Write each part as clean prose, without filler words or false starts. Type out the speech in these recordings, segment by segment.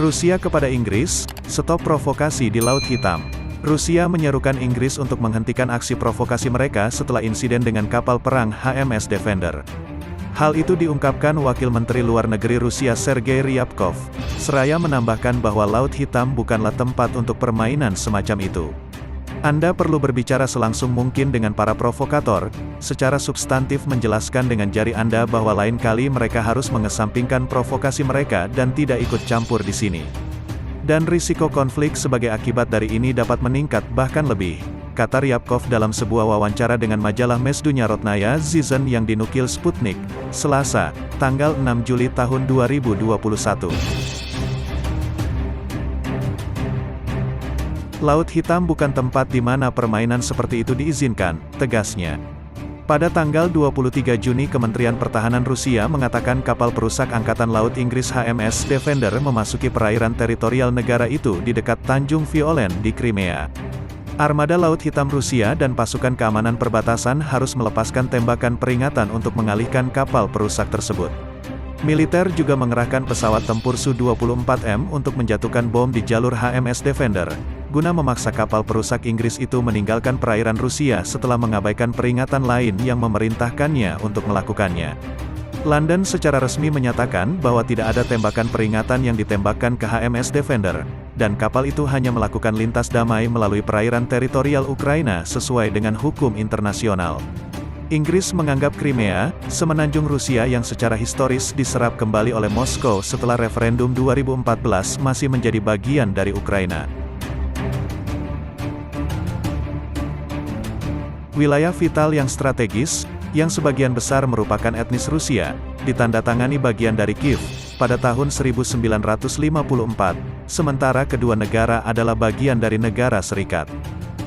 Rusia kepada Inggris, stop provokasi di Laut Hitam. Rusia menyerukan Inggris untuk menghentikan aksi provokasi mereka setelah insiden dengan kapal perang HMS Defender. Hal itu diungkapkan Wakil Menteri Luar Negeri Rusia Sergei Ryabkov. Seraya menambahkan bahwa Laut Hitam bukanlah tempat untuk permainan semacam itu. Anda perlu berbicara selangsung mungkin dengan para provokator, secara substantif menjelaskan dengan jari Anda bahwa lain kali mereka harus mengesampingkan provokasi mereka dan tidak ikut campur di sini. Dan risiko konflik sebagai akibat dari ini dapat meningkat bahkan lebih, kata Ryabkov dalam sebuah wawancara dengan majalah Mesdunya Rodnaya Zizn yang dinukil Sputnik, Selasa, tanggal 6 Juli tahun 2021. Laut Hitam bukan tempat di mana permainan seperti itu diizinkan, tegasnya. Pada tanggal 23 Juni Kementerian Pertahanan Rusia mengatakan kapal perusak Angkatan Laut Inggris HMS Defender memasuki perairan teritorial negara itu di dekat Tanjung Violen di Crimea. Armada Laut Hitam Rusia dan pasukan keamanan perbatasan harus melepaskan tembakan peringatan untuk mengalihkan kapal perusak tersebut. Militer juga mengerahkan pesawat tempur Su-24M untuk menjatuhkan bom di jalur HMS Defender, guna memaksa kapal perusak Inggris itu meninggalkan perairan Rusia setelah mengabaikan peringatan lain yang memerintahkannya untuk melakukannya. London secara resmi menyatakan bahwa tidak ada tembakan peringatan yang ditembakkan ke HMS Defender, dan kapal itu hanya melakukan lintas damai melalui perairan teritorial Ukraina sesuai dengan hukum internasional. Inggris menganggap Crimea, semenanjung Rusia yang secara historis diserap kembali oleh Moskow setelah referendum 2014 masih menjadi bagian dari Ukraina. Wilayah vital yang strategis, yang sebagian besar merupakan etnis Rusia, ditandatangani bagian dari Kiev, pada tahun 1954, sementara kedua negara adalah bagian dari negara serikat.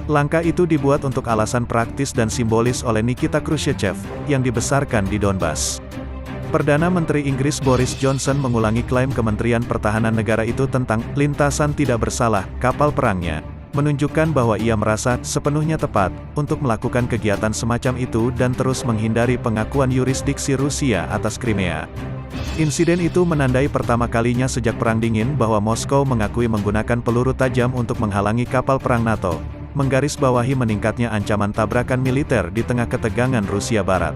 Langkah itu dibuat untuk alasan praktis dan simbolis oleh Nikita Khrushchev, yang dibesarkan di Donbas. Perdana Menteri Inggris Boris Johnson mengulangi klaim Kementerian Pertahanan negara itu tentang lintasan tidak bersalah kapal perangnya, menunjukkan bahwa ia merasa sepenuhnya tepat untuk melakukan kegiatan semacam itu dan terus menghindari pengakuan yurisdiksi Rusia atas Crimea. Insiden itu menandai pertama kalinya sejak Perang Dingin bahwa Moskow mengakui menggunakan peluru tajam untuk menghalangi kapal perang NATO, menggarisbawahi meningkatnya ancaman tabrakan militer di tengah ketegangan Rusia Barat.